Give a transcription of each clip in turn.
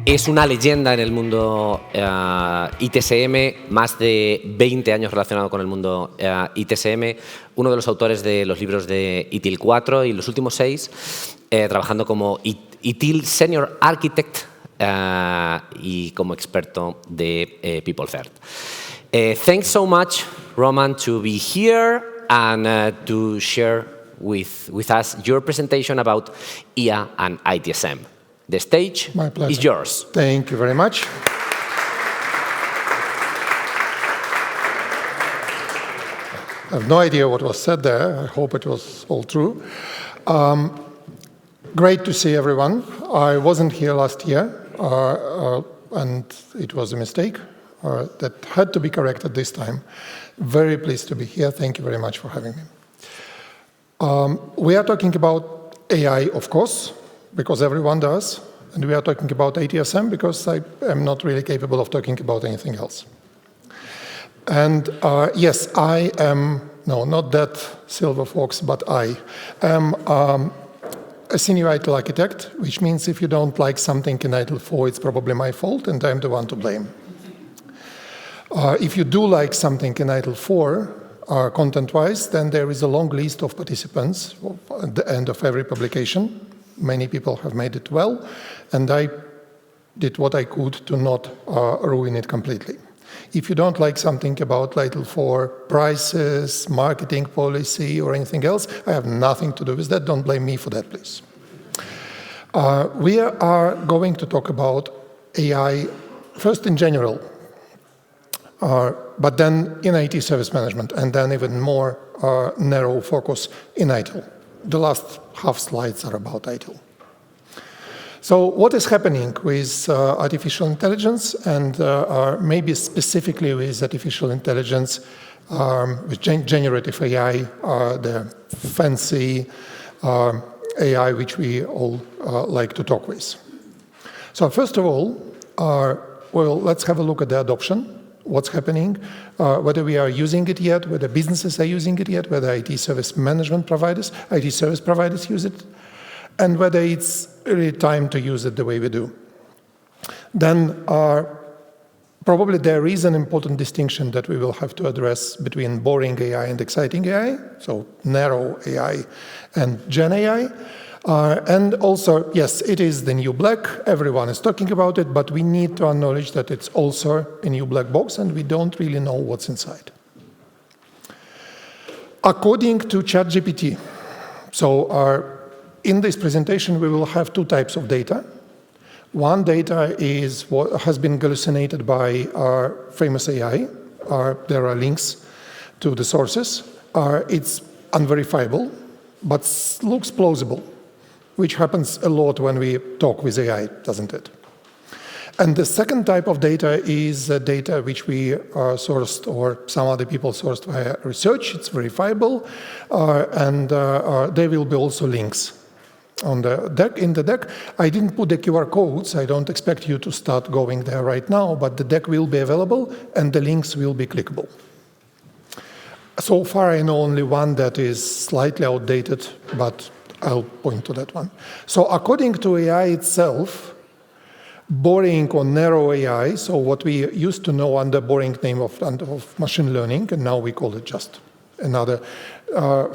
Es una leyenda en el mundo ITSM, más de 20 años relacionado con el mundo ITSM, uno de los autores de los libros de ITIL 4 y los últimos 6, trabajando como ITIL Senior Architect y como experto de People First. Thanks so much, Roman, to be here and to share with us your presentation about IA and ITSM. The stage is yours. Thank you very much. I have no idea what was said there. I hope it was all true. Great to see everyone. I wasn't here last year, and it was a mistake that had to be corrected this time. Very pleased to be here. Thank you very much for having me. We are talking about AI, of course, because everyone does, and we are talking about ITSM because I am not really capable of talking about anything else. And yes, I am, no, not that silver fox, but I am a senior ITIL architect, which means if you don't like something in ITIL 4, it's probably my fault, and I'm the one to blame. If you do like something in ITIL 4, content-wise, then there is a long list of participants at the end of every publication. Many people have made it well, and I did what I could to not ruin it completely. If you don't like something about ITIL 4 prices, marketing policy, or anything else, I have nothing to do with that. Don't blame me for that, please. We are going to talk about AI first in general, but then in IT service management, and then even more narrow focus in ITIL. The last half slides are about ITIL. So what is happening with artificial intelligence, and maybe specifically with artificial intelligence, with generative AI, the fancy AI which we all like to talk with. So first of all, well, let's have a look at the adoption. What's happening, whether we are using it yet, whether businesses are using it yet, whether IT service management providers, IT service providers use it, and whether it's really time to use it the way we do. Then probably there is an important distinction that we will have to address between boring AI and exciting AI, so narrow AI and Gen AI. And also, yes, it is the new black. Everyone is talking about it, but we need to acknowledge that it's also a new black box, and we don't really know what's inside. According to ChatGPT, so in this presentation, we will have two types of data. One data is what has been hallucinated by our famous AI. There are links to the sources. It's unverifiable, but looks plausible, which happens a lot when we talk with AI, doesn't it? And the second type of data is data which we sourced, or some other people sourced via research. It's verifiable, and there will be also links on the deck. In the deck, I didn't put the QR codes. I don't expect you to start going there right now, but the deck will be available, and the links will be clickable. So far, I know only one that is slightly outdated, but I'll point to that one. So according to AI itself, boring or narrow AI, so what we used to know under boring name of machine learning, and now we call it just another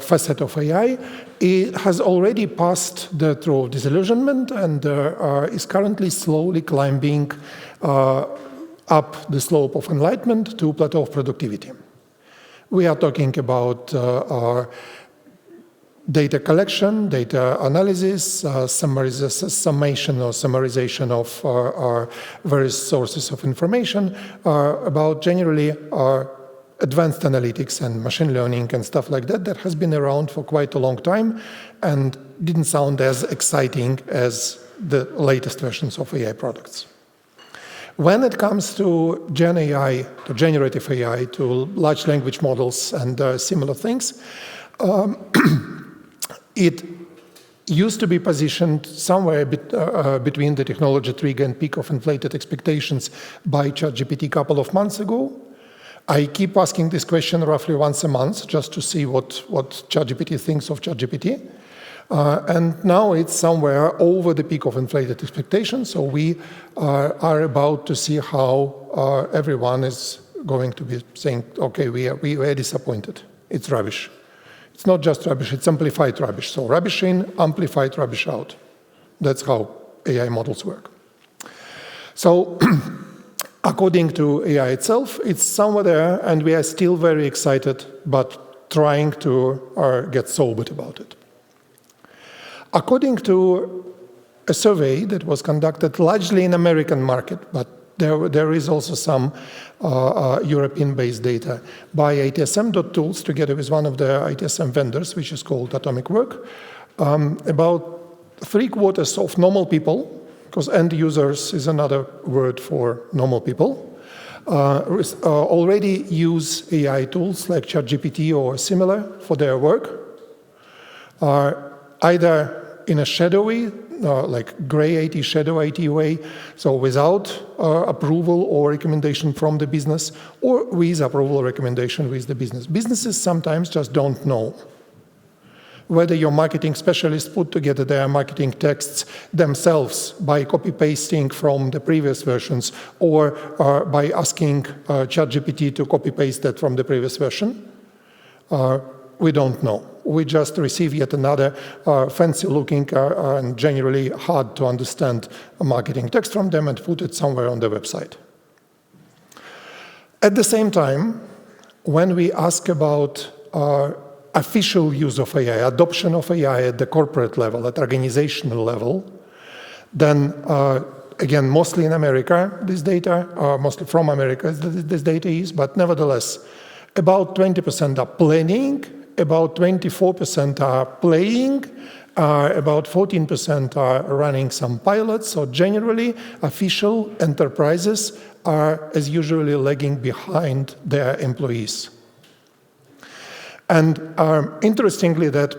facet of AI, it has already passed the through disillusionment and is currently slowly climbing up the slope of enlightenment to plateau of productivity. We are talking about data collection, data analysis, summation or summarization of various sources of information, about generally advanced analytics and machine learning and stuff like that, that has been around for quite a long time and didn't sound as exciting as the latest versions of AI products. When it comes to Gen AI, to generative AI, to large language models and similar things, it used to be positioned somewhere between the technology trigger and peak of inflated expectations by ChatGPT a couple of months ago. I keep asking this question roughly once a month just to see what ChatGPT thinks of ChatGPT. And now it's somewhere over the peak of inflated expectations, so we are about to see how everyone is going to be saying, okay, we are disappointed. It's rubbish. It's not just rubbish, it's amplified rubbish. So rubbish in, amplified rubbish out. That's how AI models work. So according to AI itself, it's somewhere there, and we are still very excited, but trying to get sobered about it. According to a survey that was conducted largely in American market, but there is also some European-based data by ITSM.tools together with one of the ITSM vendors, which is called Atomic Work. About 3/4 of normal people, because end users is another word for normal people, already use AI tools like ChatGPT or similar for their work, either in a shadowy, like gray IT, shadow IT way, so without approval or recommendation from the business, or with approval or recommendation with the business. Businesses sometimes just don't know whether your marketing specialists put together their marketing texts themselves by copy-pasting from the previous versions, or by asking ChatGPT to copy-paste that from the previous version. We don't know. We just receive yet another fancy-looking and generally hard-to-understand marketing text from them and put it somewhere on the website. At the same time, when we ask about official use of AI, adoption of AI at the corporate level, at organizational level, then again, mostly in America, this data, mostly from America, this data is, but nevertheless, about 20% are planning, about 24% are playing, about 14% are running some pilots. So generally, official enterprises are, as usually, lagging behind their employees. And interestingly, that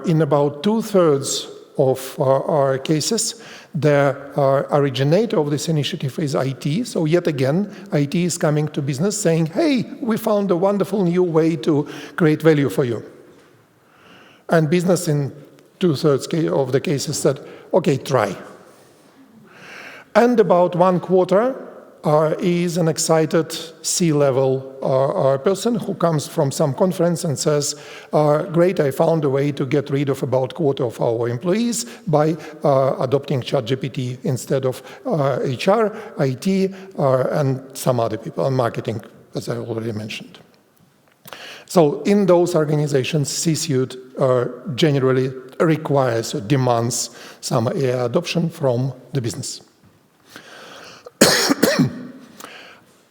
in about 2/3 of our cases, the originator of this initiative is IT. So yet again, IT is coming to business saying, hey, we found a wonderful new way to create value for you. And business in 2/3 of the cases said, okay, try. And about 1/4 is an excited C-level person who comes from some conference and says, great, I found a way to get rid of about 1/4 of our employees by adopting ChatGPT instead of HR, IT, and some other people, and marketing, as I already mentioned. So in those organizations, C-suite generally requires or demands some AI adoption from the business.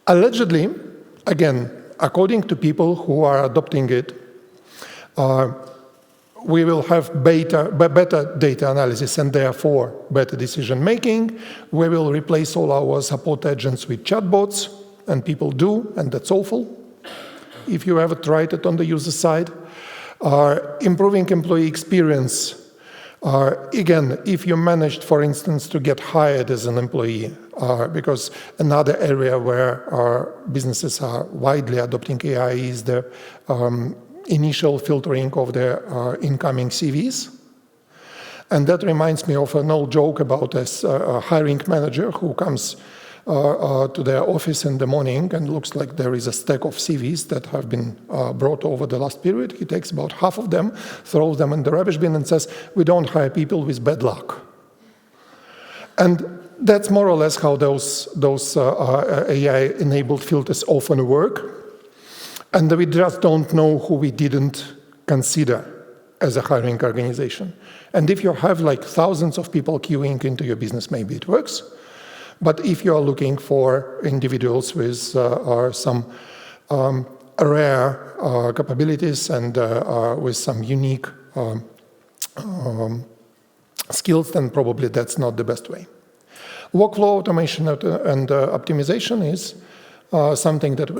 Allegedly, again, according to people who are adopting it, we will have better data analysis and therefore better decision making. We will replace all our support agents with chatbots, and people do, and that's awful. If you ever tried it on the user side, improving employee experience. Again, if you managed, for instance, to get hired as an employee, because another area where our businesses are widely adopting AI is the initial filtering of their incoming CVs. And that reminds me of an old joke about a hiring manager who comes to their office in the morning and looks like there is a stack of CVs that have been brought over the last period. He takes about half of them, throws them in the rubbish bin and says, we don't hire people with bad luck. And that's more or less how those AI-enabled filters often work. And we just don't know who we didn't consider as a hiring organization. And if you have like thousands of people queuing into your business, maybe it works. But if you are looking for individuals with some rare capabilities and with some unique skills, then probably that's not the best way. Workflow automation and optimization is something that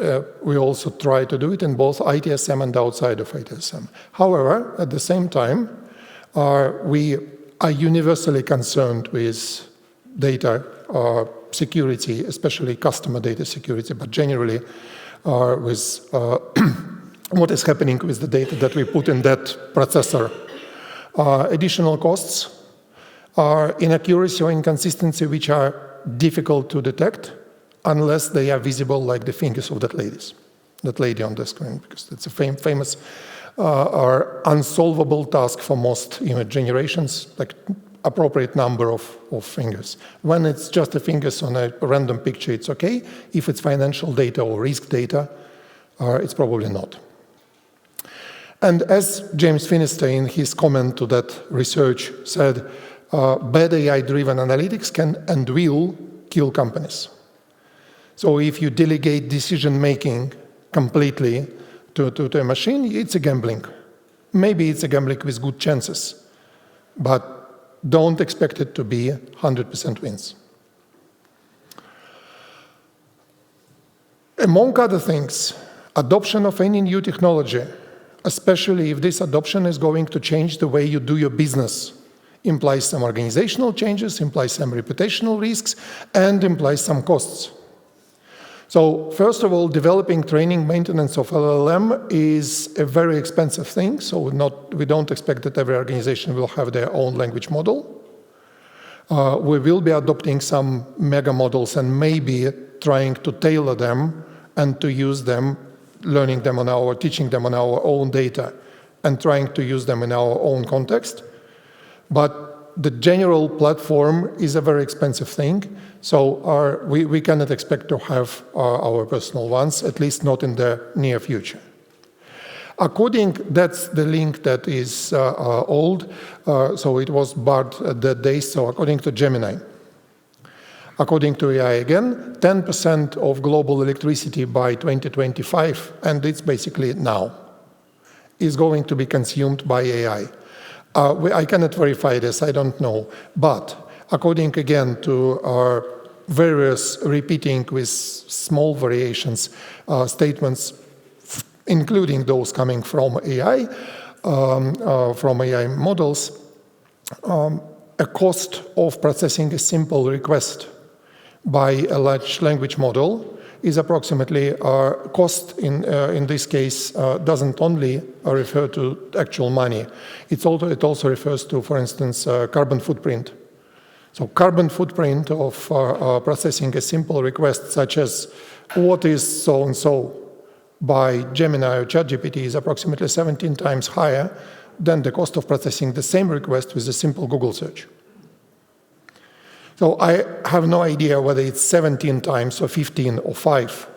we also try to do it in both ITSM and outside of ITSM. However, at the same time, we are universally concerned with data security, especially customer data security, but generally with what is happening with the data that we put in that processor Additional costs are inaccuracy or inconsistency which are difficult to detect unless they are visible like the fingers of that lady on the screen, because it's a famous or unsolvable task for most image generations, like appropriate number of fingers. When it's just the fingers on a random picture, it's okay. If it's financial data or risk data, it's probably not. And as James Finister in his comment to that research said, bad AI-driven analytics can and will kill companies. So if you delegate decision-making completely to a machine, it's a gambling. Maybe it's a gambling with good chances, but don't expect it to be 100% wins. Among other things, adoption of any new technology, especially if this adoption is going to change the way you do your business, implies some organizational changes, implies some reputational risks, and implies some costs. So first of all, developing training maintenance of LLM is a very expensive thing, so we don't expect that every organization will have their own language model. We will be adopting some mega models and maybe trying to tailor them and to use them, learning them on teaching them on our own data and trying to use them in our own context. But the general platform is a very expensive thing, so we cannot expect to have our personal ones, at least not in the near future. That's the link that is old, so it was barred that day, so according to Gemini. According to AI again, 10% of global electricity by 2025, and it's basically now, is going to be consumed by AI. I cannot verify this, I don't know, but according again to our various repeating with small variations statements, including those coming from AI models, a cost of processing a simple request by a large language model is approximately cost in this case doesn't only refer to actual money. It also refers to, for instance, carbon footprint. So carbon footprint of processing a simple request such as what is so-and-so by Gemini or ChatGPT is approximately 17 times higher than the cost of processing the same request with a simple Google search. So I have no idea whether it's 17 times or 15 or 5,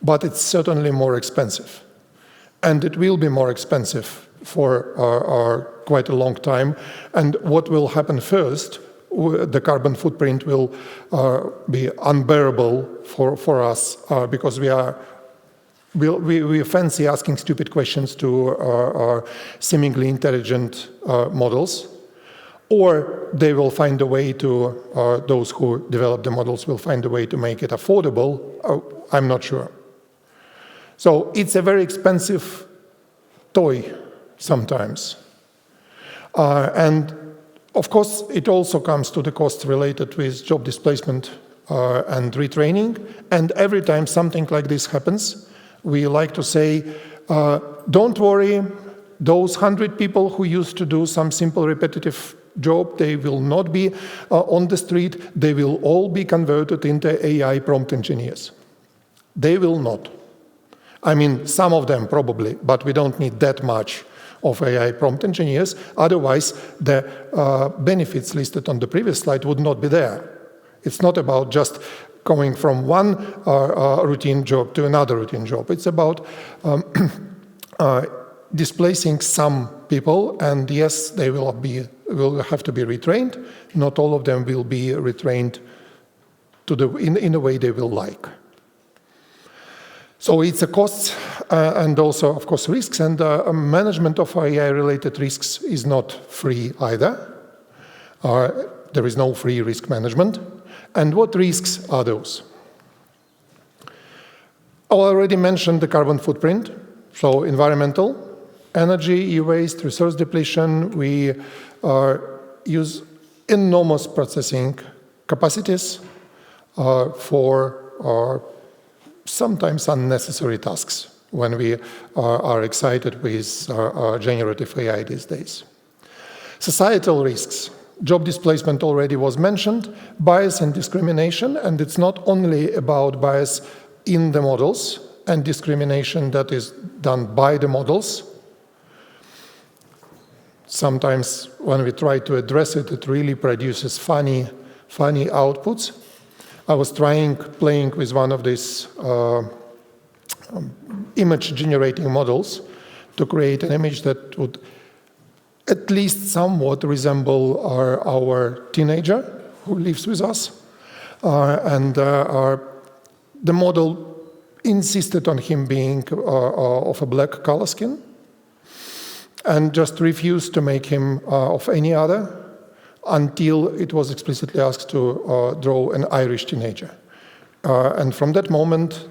but it's certainly more expensive. And it will be more expensive for quite a long time. And what will happen first, the carbon footprint will be unbearable for us because we fancy asking stupid questions to seemingly intelligent models. Or they will find a way to, those who develop the models will find a way to make it affordable. I'm not sure. So it's a very expensive toy sometimes. And of course, it also comes to the cost related with job displacement and retraining. And every time something like this happens, we like to say, don't worry, those 100 people who used to do some simple repetitive job, they will not be on the street, they will all be converted into AI prompt engineers. They will not. I mean, some of them probably, but we don't need that much of AI prompt engineers, otherwise the benefits listed on the previous slide would not be there. It's not about just going from one routine job to another routine job. It's about displacing some people, and yes, they will have to be retrained. Not all of them will be retrained in a way they will like. So it's a cost and also, of course, risks, and management of AI-related risks is not free either. There is no free risk management. And what risks are those? I already mentioned the carbon footprint, so environmental, energy, e-waste, resource depletion. We use enormous processing capacities for sometimes unnecessary tasks when we are excited with generative AI these days. Societal risks. Job displacement already was mentioned, bias and discrimination, and it's not only about bias in the models and discrimination that is done by the models. Sometimes when we try to address it, it really produces funny outputs. I was playing with one of these image generating models to create an image that would at least somewhat resemble our teenager who lives with us. The model insisted on him being of a black color skin and just refused to make him of any other until it was explicitly asked to draw an Irish teenager. And from that moment,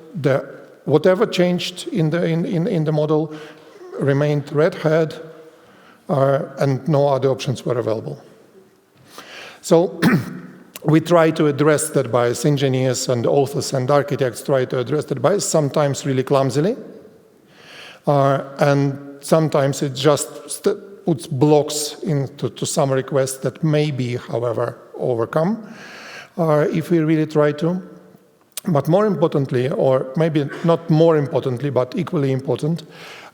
whatever changed in the model remained red hat, and no other options were available. So we try to address that bias. Engineers and authors and architects try to address that bias, sometimes really clumsily, and sometimes it just puts blocks into some requests that may be, however, overcome if we really try to. But more importantly, or maybe not more importantly, but equally important,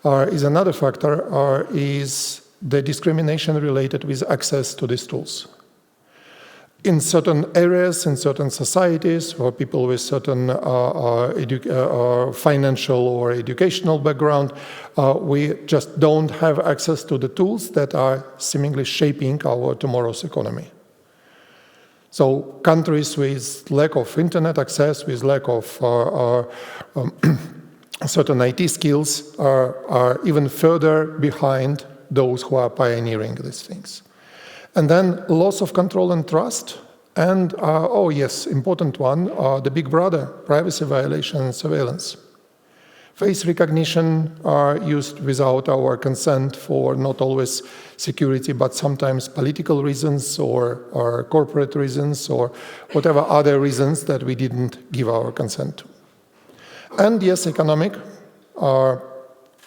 is another factor, is the discrimination related with access to these tools. In certain areas, in certain societies, for people with certain financial or educational background, we just don't have access to the tools that are seemingly shaping our tomorrow's economy. So countries with lack of internet access, with lack of certain IT skills are even further behind those who are pioneering these things. And then loss of control and trust, and, oh yes, important one, the big brother, privacy violation and surveillance. Face recognition are used without our consent for not always security, but sometimes political reasons or corporate reasons or whatever other reasons that we didn't give our consent to. And yes, economic,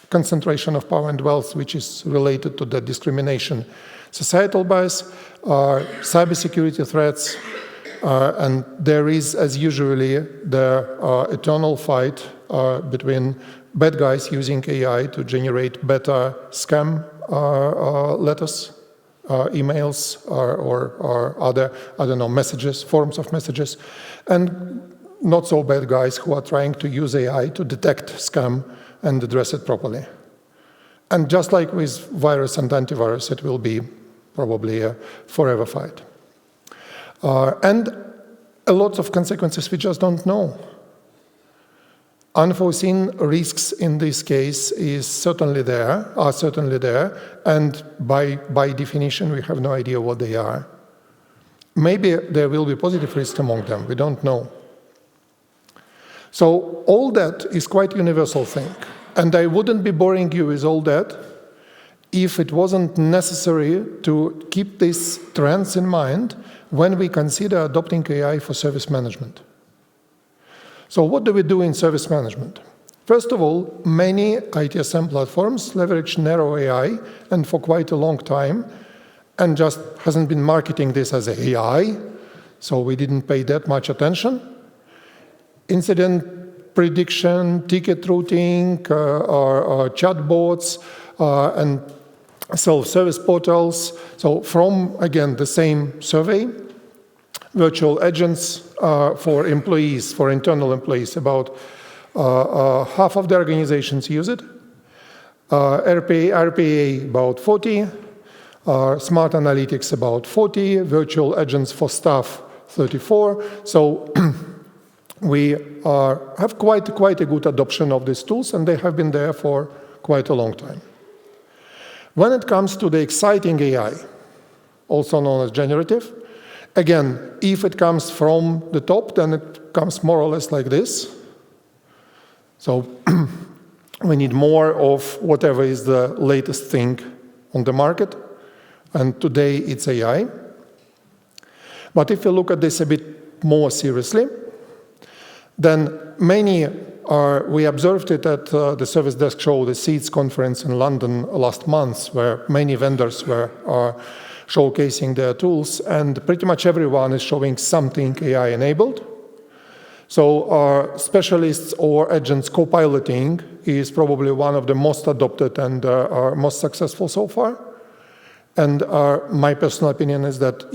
concentration of power and wealth, which is related to the discrimination. Societal bias, cybersecurity threats, and there is, as usually, the eternal fight between bad guys using AI to generate better scam letters, emails, or other, I don't know, messages, forms of messages, and not so bad guys who are trying to use AI to detect scam and address it properly. And just like with virus and antivirus, it will be probably a forever fight. And a lot of consequences we just don't know. Unforeseen risks in this case are certainly there, and by definition we have no idea what they are. Maybe there will be positive risks among them, we don't know. So all that is quite a universal thing. And I wouldn't be boring you with all that if it wasn't necessary to keep these trends in mind when we consider adopting AI for service management. So what do we do in service management? First of all, many ITSM platforms leverage narrow AI, and for quite a long time, and just hasn't been marketing this as AI, so we didn't pay that much attention. Incident prediction, ticket routing, or chatbots, and self-service portals. So from, again, the same survey, virtual agents for employees, for internal employees, about half of the organizations use it. RPA about 40, smart analytics about 40, virtual agents for staff 34. So we have quite a good adoption of these tools, and they have been there for quite a long time. When it comes to the exciting AI, also known as generative, again, if it comes from the top, then it comes more or less like this. So we need more of whatever is the latest thing on the market, and today it's AI. But if you look at this a bit more seriously, then many we observed it at the Service Desk Show, the SEEDS conference in London last month, where many vendors were showcasing their tools, and pretty much everyone is showing something AI-enabled. So our specialists or agents co-piloting is probably one of the most adopted and our most successful so far. And my personal opinion is that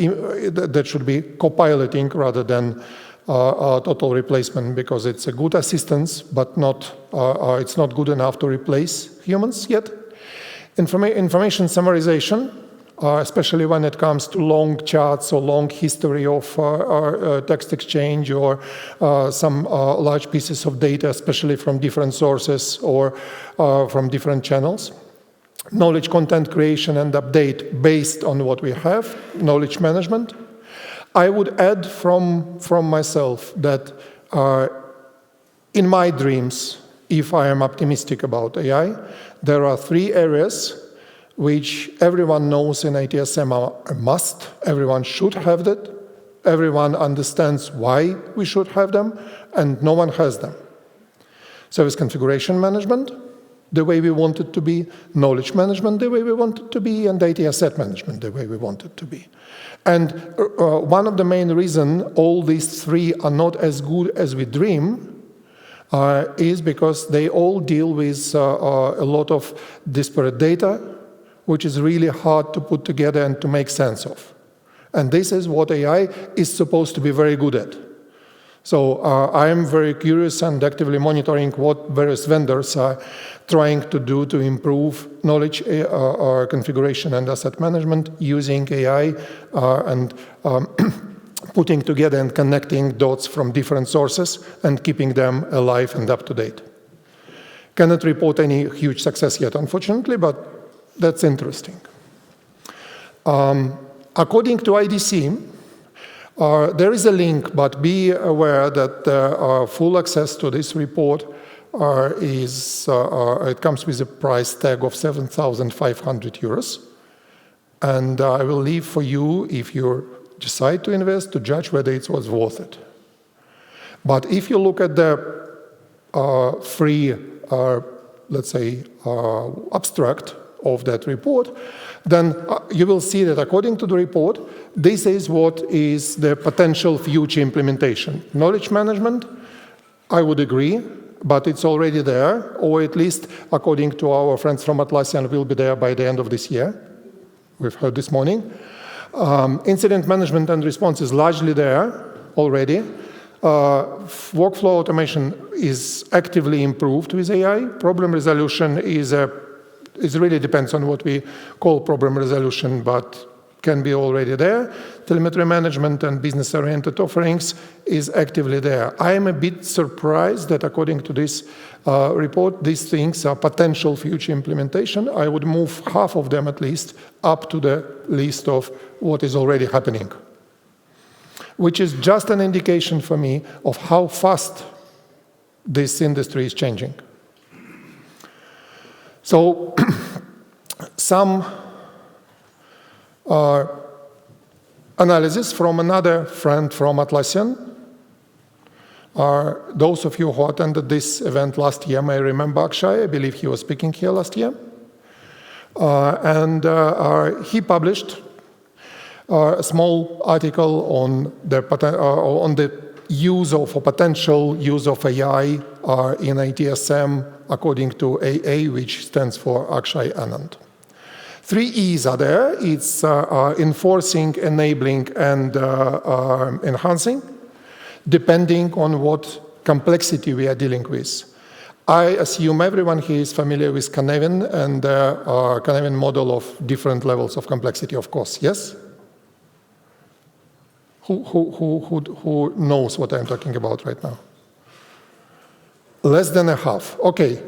that should be co-piloting rather than a total replacement, because it's a good assistance, but it's not good enough to replace humans yet. Information summarization, especially when it comes to long charts or long history of text exchange or some large pieces of data, especially from different sources or from different channels. Knowledge content creation and update based on what we have, knowledge management. I would add from myself that in my dreams, if I am optimistic about AI, there are 3 areas which everyone knows in ITSM are a must. Everyone should have that. Everyone understands why we should have them, and no one has them. Service configuration management, the way we want it to be, knowledge management, the way we want it to be, and IT asset management, the way we want it to be. And one of the main reasons all these 3 are not as good as we dream is because they all deal with a lot of disparate data, which is really hard to put together and to make sense of. And this is what AI is supposed to be very good at. So I am very curious and actively monitoring what various vendors are trying to do to improve knowledge configuration and asset management using AI and putting together and connecting dots from different sources and keeping them alive and up to date. Cannot report any huge success yet, unfortunately, but that's interesting. According to IDC, there is a link, but be aware that full access to this report it comes with a price tag of 7,500 euros. And I will leave for you, if you decide to invest, to judge whether it was worth it. But if you look at the free, let's say, abstract of that report, then you will see that according to the report, this is what is the potential future implementation. Knowledge management, I would agree, but it's already there, or at least according to our friends from Atlassian, will be there by the end of this year. We've heard this morning. Incident management and response is largely there already. Workflow automation is actively improved with AI. Problem resolution it really depends on what we call problem resolution, but can be already there. Telemetry management and business-oriented offerings is actively there. I am a bit surprised that according to this report, these things are potential future implementation. I would move half of them at least up to the list of what is already happening, which is just an indication for me of how fast this industry is changing. So some analysis from another friend from Atlassian. Those of you who attended this event last year may remember Akshay. I believe he was speaking here last year. And he published a small article on the use of a potential use of AI in ITSM according to AA, which stands for Akshay Anand. 3 E's are there. It's enforcing, enabling, and enhancing, depending on what complexity we are dealing with. I assume everyone here is familiar with Canevin and Canevin model of different levels of complexity, of course. Yes? Who knows what I'm talking about right now? Less than a half. Okay.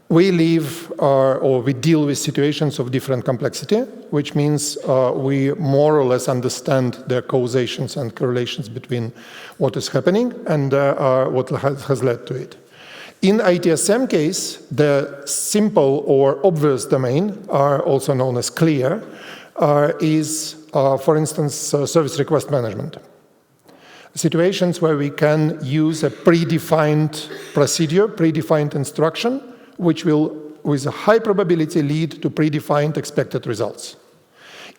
We live or we deal with situations of different complexity, which means we more or less understand the causations and correlations between what is happening and what has led to it. In ITSM case, the simple or obvious domain, also known as clear, is, for instance, service request management. Situations where we can use a predefined procedure, predefined instruction, which will, with a high probability, lead to predefined expected results.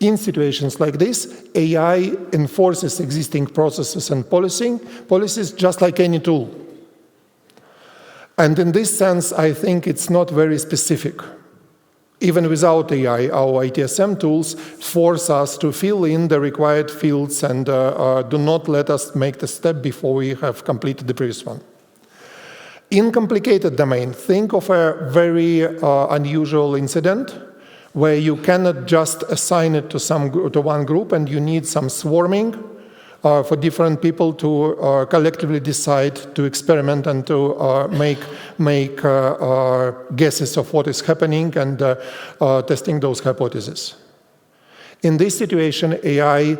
In situations like this, AI enforces existing processes and policies just like any tool. And in this sense, I think it's not very specific. Even without AI, our ITSM tools force us to fill in the required fields and do not let us make the step before we have completed the previous one. In complicated domain, think of a very unusual incident where you cannot just assign it to one group and you need some swarming for different people to collectively decide to experiment and to make guesses of what is happening and testing those hypotheses. In this situation, AI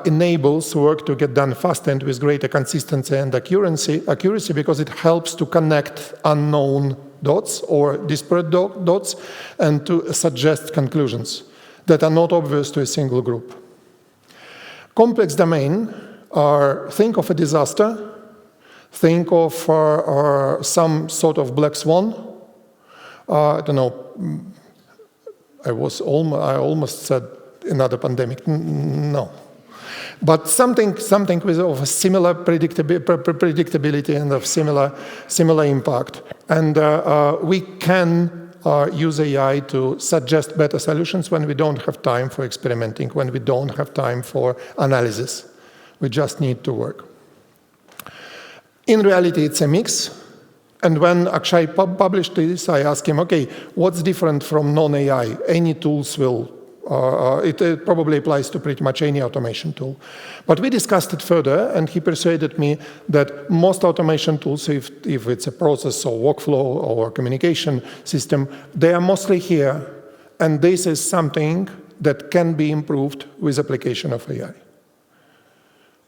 enables work to get done faster and with greater consistency and accuracy because it helps to connect unknown dots or disparate dots and to suggest conclusions that are not obvious to a single group. Complex domain, think of a disaster, think of some sort of black swan. I don't know, I almost said another pandemic, no. But something with of a similar predictability and of similar impact. And we can use AI to suggest better solutions when we don't have time for experimenting, when we don't have time for analysis. We just need to work. In reality, it's a mix. And when Akshay published this, I asked him, okay, what's different from non-AI? Any tools will it probably applies to pretty much any automation tool. But we discussed it further, and he persuaded me that most automation tools, if it's a process or workflow or communication system, they are mostly here, and this is something that can be improved with application of AI.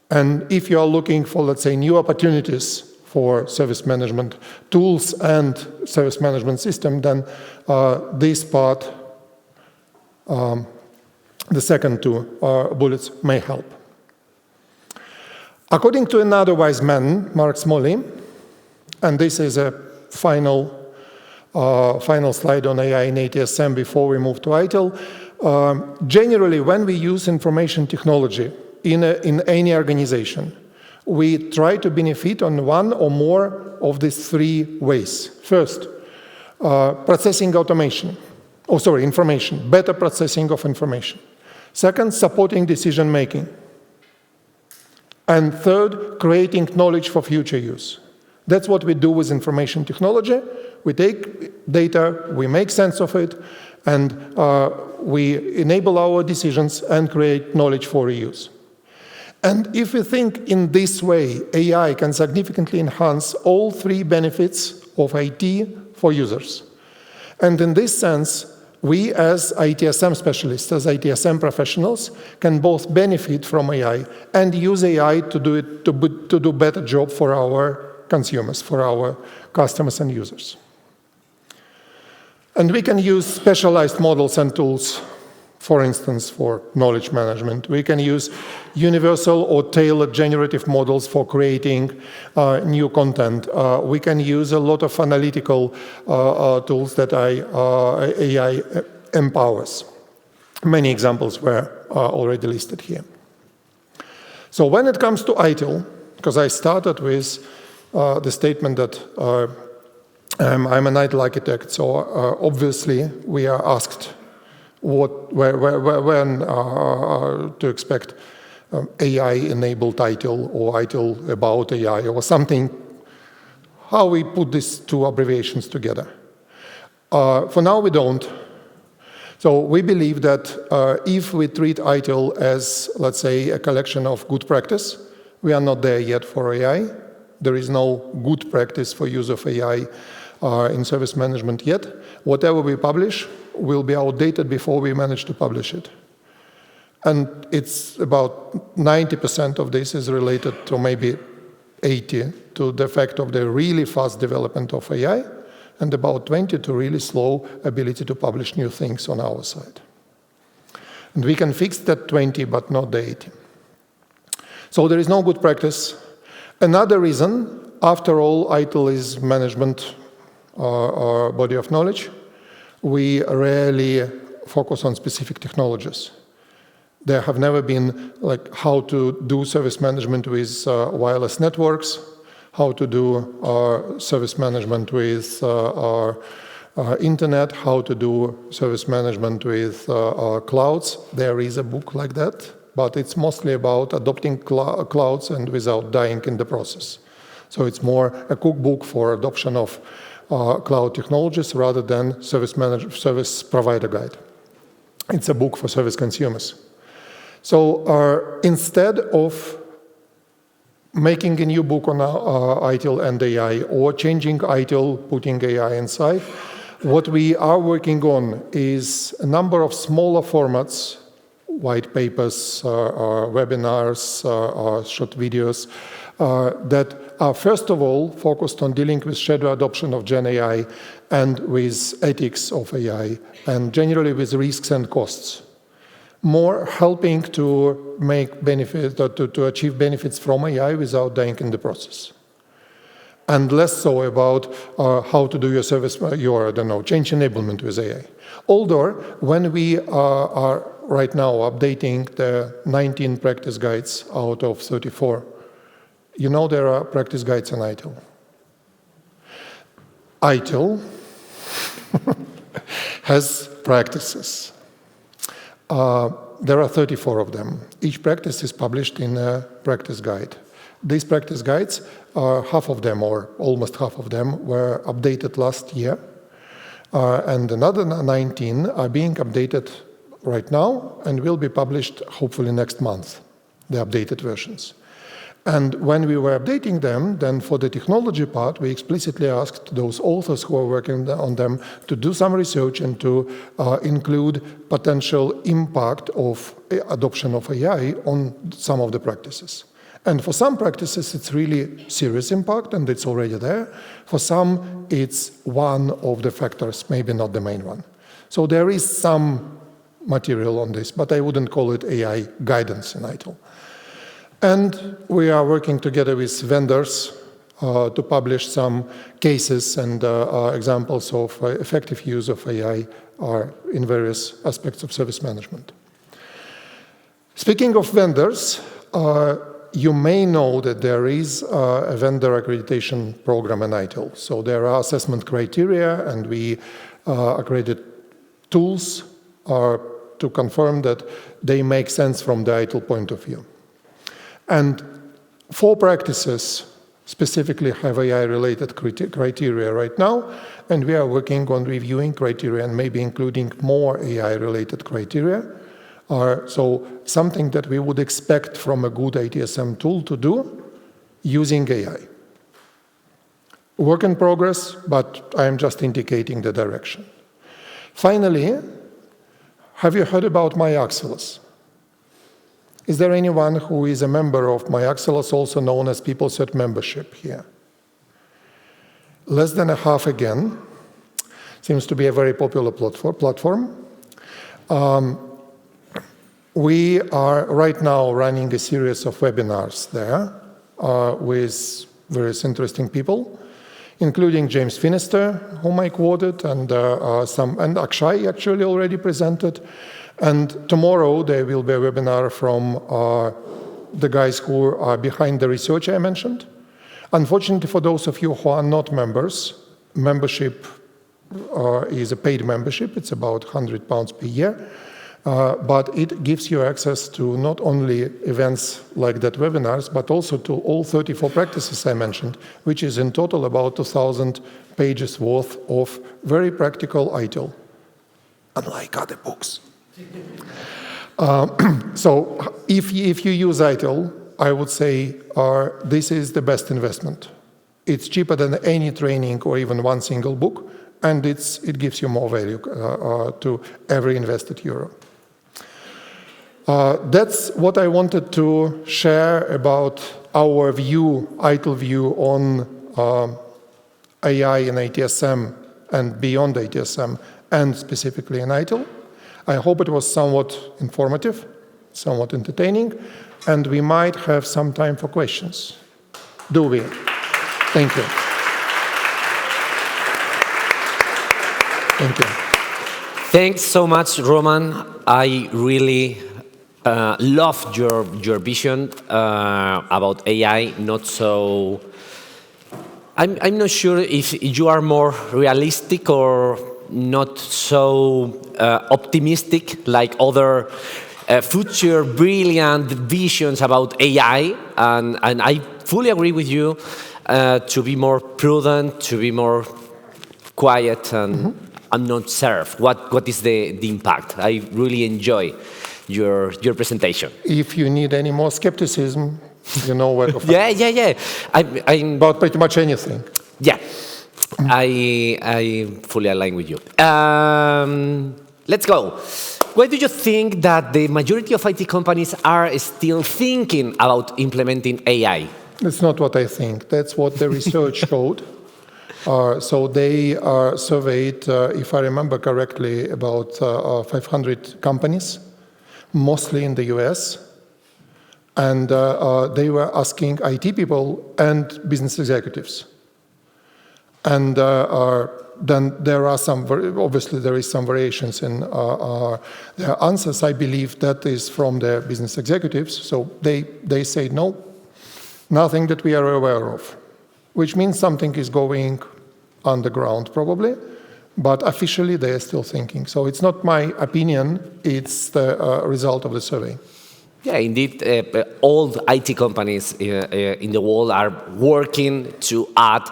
And if you are looking for, let's say, new opportunities for service management tools and service management system, then this part, the second two bullets may help. According to another wise man, Mark Smalley, and this is a final slide on AI in ITSM before we move to ITIL, generally when we use information technology in any organization, we try to benefit on one or more of these three ways. First, processing automation. Information, better processing of information. Second, supporting decision-making. And third, creating knowledge for future use. That's what we do with information technology. We take data, we make sense of it, and we enable our decisions and create knowledge for reuse. And if we think in this way, AI can significantly enhance all three benefits of IT for users. And in this sense, we as ITSM specialists, as ITSM professionals, can both benefit from AI and use AI to do better job for our consumers, for our customers and users. And we can use specialized models and tools, for instance, for knowledge management. We can use universal or tailored generative models for creating new content. We can use a lot of analytical tools that AI empowers. Many examples were already listed here. So when it comes to ITIL, because I started with the statement that I'm an ITIL architect, so obviously we are asked when to expect AI-enabled ITIL or ITIL about AI or something, how we put these two abbreviations together. For now, we don't. So we believe that if we treat ITIL as, let's say, a collection of good practice, we are not there yet for AI. There is no good practice for use of AI in service management yet. Whatever we publish will be outdated before we manage to publish it. And it's about 90% of this is related to maybe 80 to the fact of the really fast development of AI, and about 20 to really slow ability to publish new things on our side. And we can fix that 20, but not the 80. So there is no good practice. Another reason, after all, ITIL is management body of knowledge. We rarely focus on specific technologies. There have never been like how to do service management with wireless networks, how to do service management with internet, how to do service management with clouds. There is a book like that, but it's mostly about adopting clouds and without dying in the process. So it's more a cookbook for adoption of cloud technologies rather than service provider guide. It's a book for service consumers. So instead of making a new book on ITIL and AI or changing ITIL, putting AI inside, what we are working on is a number of smaller formats, white papers, webinars, short videos, that are first of all focused on dealing with shadow adoption of Gen AI and with ethics of AI, and generally with risks and costs. More helping to make benefits, to achieve benefits from AI without dying in the process. And less so about how to do your service, your, change enablement with AI. Although, when we are right now updating the 19 practice guides out of 34, there are practice guides in ITIL. ITIL has practices. There are 34 of them. Each practice is published in a practice guide. These practice guides, half of them, or almost half of them, were updated last year. And another 19 are being updated right now and will be published hopefully next month, the updated versions. And when we were updating them, then for the technology part, we explicitly asked those authors who are working on them to do some research and to include potential impact of adoption of AI on some of the practices. And for some practices, it's really serious impact, and it's already there. For some, it's one of the factors, maybe not the main one. So there is some material on this, but I wouldn't call it AI guidance in ITIL. And we are working together with vendors to publish some cases and examples of effective use of AI in various aspects of service management. Speaking of vendors, you may know that there is a vendor accreditation program in ITIL. So there are assessment criteria, and we accredit tools to confirm that they make sense from the ITIL point of view. And 4 practices specifically have AI-related criteria right now, and we are working on reviewing criteria and maybe including more AI-related criteria. So something that we would expect from a good ITSM tool to do using AI. Work in progress, but I am just indicating the direction. Finally, have you heard about MyAxelos? Is there anyone who is a member of MyAxelos, also known as PeopleCert membership here? Less than a half again. Seems to be a very popular platform. We are right now running a series of webinars there with various interesting people, including James Finister, whom I quoted, and Akshay actually already presented. And tomorrow there will be a webinar from the guys who are behind the research I mentioned. Unfortunately, for those of you who are not members, membership is a paid membership. It's about £100 per year. But it gives you access to not only events like that webinars, but also to all 34 practices I mentioned, which is in total about 2,000 pages worth of very practical ITIL, unlike other books. So if you use ITIL, I would say this is the best investment. It's cheaper than any training or even one single book, and it gives you more value to every invested euro. That's what I wanted to share about our view, ITIL view on AI in ITSM and beyond ITSM, and specifically in ITIL. I hope it was somewhat informative, somewhat entertaining, and we might have some time for questions. Do we? Thank you. Thank you. Thanks so much, Roman. I really love your vision about AI. Not so. I'm not sure if you are more realistic or not so optimistic like other future brilliant visions about AI, and I fully agree with you to be more prudent, to be more quiet, and not serve. What is the impact? I really enjoy your presentation. If you need any more skepticism, you know where to find. Yeah. I'm About pretty much anything. Yeah, I fully align with you. Let's go. Why do you think that the majority of IT companies are still thinking about implementing AI? That's not what I think. That's what the research showed. So they surveyed, if I remember correctly, about 500 companies, mostly in the US. And they were asking IT people and business executives. And then there are obviously there is some variations in their answers. I believe that is from the business executives. So they say, no, nothing that we are aware of, which means something is going underground probably, but officially they are still thinking. So it's not my opinion, it's the result of the survey. Yeah, indeed, all IT companies in the world are working to add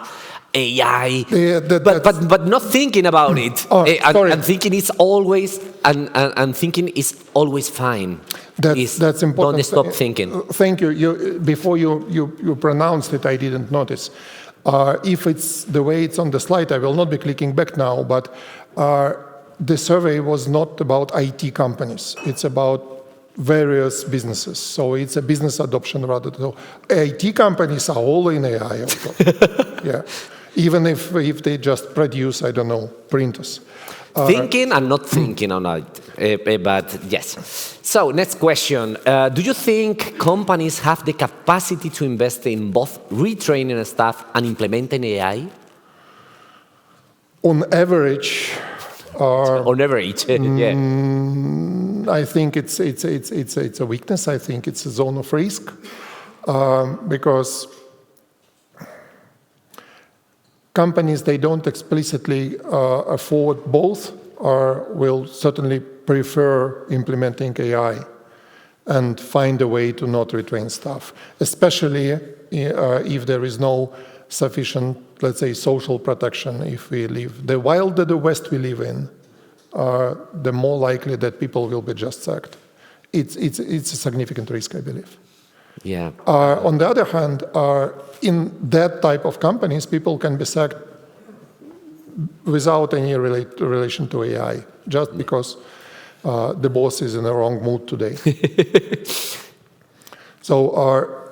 AI, but not thinking about it. And thinking is always and thinking is always fine. That's important. Don't stop thinking. Thank you. Before you pronounced it, I didn't notice. If it's the way it's on the slide, I will not be clicking back now. But the survey was not about IT companies. It's about various businesses. So it's a business adoption rather than IT companies are all in AI. Yeah, even if they just produce, I don't know, printers. Thinking and not thinking on it, but yes. So next question: do you think companies have the capacity to invest in both retraining staff and implementing AI? On average. On average, yeah. I think it's a weakness. I think it's a zone of risk because companies, they don't explicitly afford both or will certainly prefer implementing AI and find a way to not retrain staff, especially if there is no sufficient, let's say, social protection. If we live, the wilder the West we live in, the more likely that people will be just sacked. It's a significant risk, I believe. Yeah. On the other hand, in that type of companies, people can be sacked without any relation to AI, just because the boss is in the wrong mood today. So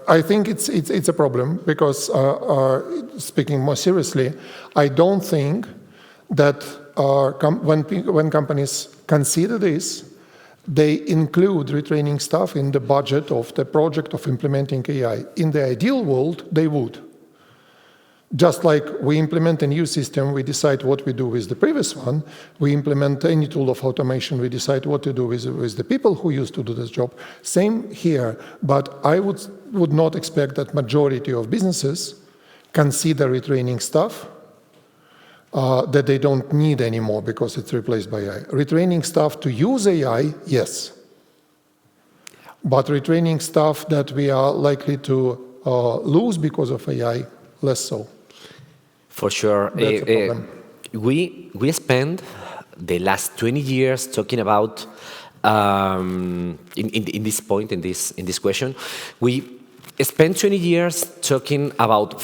I think it's a problem because, speaking more seriously, I don't think that when companies consider this, they include retraining staff in the budget of the project of implementing AI. In the ideal world, they would. Just like we implement a new system, we decide what we do with the previous one. We implement any tool of automation, we decide what to do with the people who used to do this job. Same here, but I would not expect that majority of businesses consider retraining staff that they don't need anymore because it's replaced by AI. Retraining staff to use AI, yes. But retraining staff that we are likely to lose because of AI, less so. For sure. That's a problem. We spent the last 20 years talking about, in this point, in this question, we spent 20 years talking about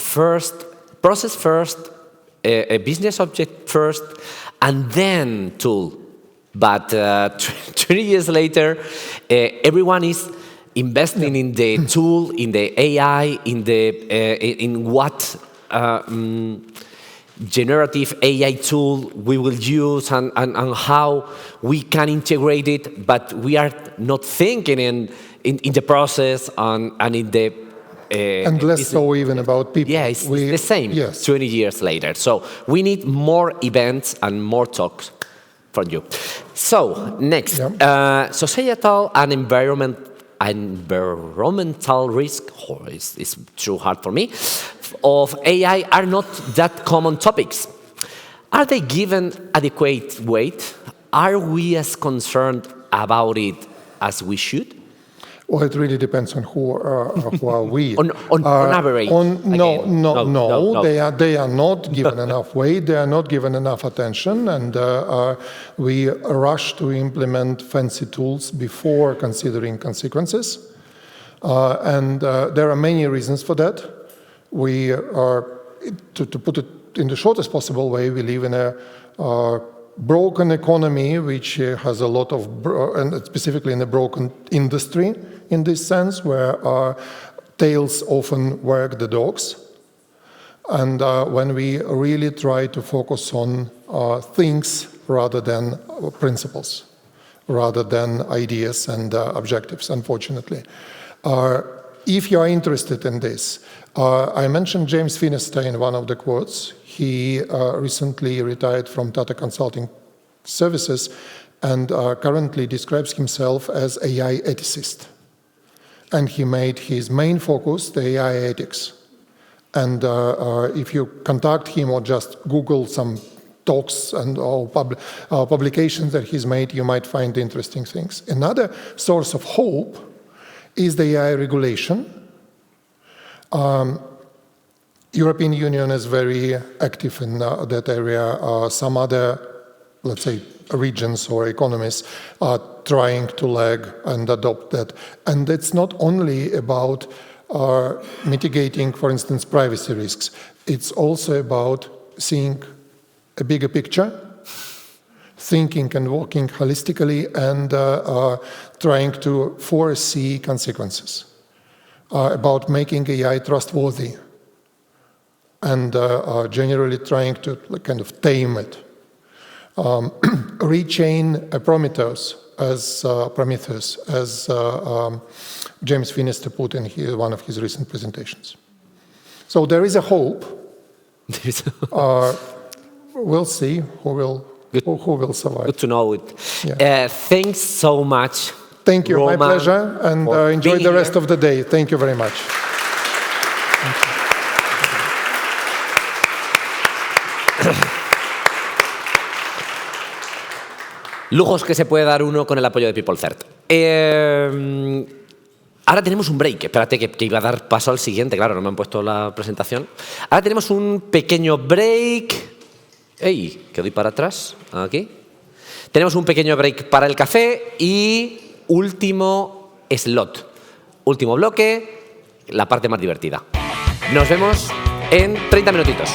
process first, a business object first, and then tool. But 20 years later, everyone is investing in the tool, in the AI, in what generative AI tool we will use and how we can integrate it, but we are not thinking in the process and in the and less so even about people. Yeah, it's the same 20 years later. So we need more events and more talks from you. So next, societal and environmental environmental risk, it's too hard for me, of AI are not that common topics. Are they given adequate weight? Are we as concerned about it as we should? Well, it really depends on who are we. on average. No. They are not given enough weight. They are not given enough attention, and we rush to implement fancy tools before considering consequences. And there are many reasons for that. We are, to put it in the shortest possible way, we live in a broken economy, which has a lot of, and specifically in a broken industry in this sense, where tails often wag the dogs. And when we really try to focus on things rather than principles, rather than ideas and objectives, unfortunately. If you are interested in this, I mentioned James Finnister in one of the quotes. He recently retired from Tata Consulting Services and currently describes himself as AI ethicist. And he made his main focus the AI ethics. And if you contact him or just Google some talks and publications that he's made, you might find interesting things. Another source of hope is the AI regulation. European Union is very active in that area. Some other, let's say, regions or economies are trying to lag and adopt that. And it's not only about mitigating, for instance, privacy risks. It's also about seeing a bigger picture, thinking and working holistically, and trying to foresee consequences, about making AI trustworthy, and generally trying to kind of tame it. Rechain Prometheus, as James Finnister put in one of his recent presentations. So there is a hope. We'll see who will survive. Good to know it. Yeah. Thanks so much. Thank you. Roman, my pleasure. And enjoy the rest of the day. Thank you very much. Lujos que se puede dar uno con el apoyo de PeopleCert. Ahora tenemos un break. Espérate, que iba a dar paso al siguiente. Claro, no me han puesto la presentación. Ahora tenemos un pequeño break. ¡Ey! Que doy para atrás. Aquí. Tenemos un pequeño break para el café y último slot. Último bloque, la parte más divertida. Nos vemos en 30 minutitos.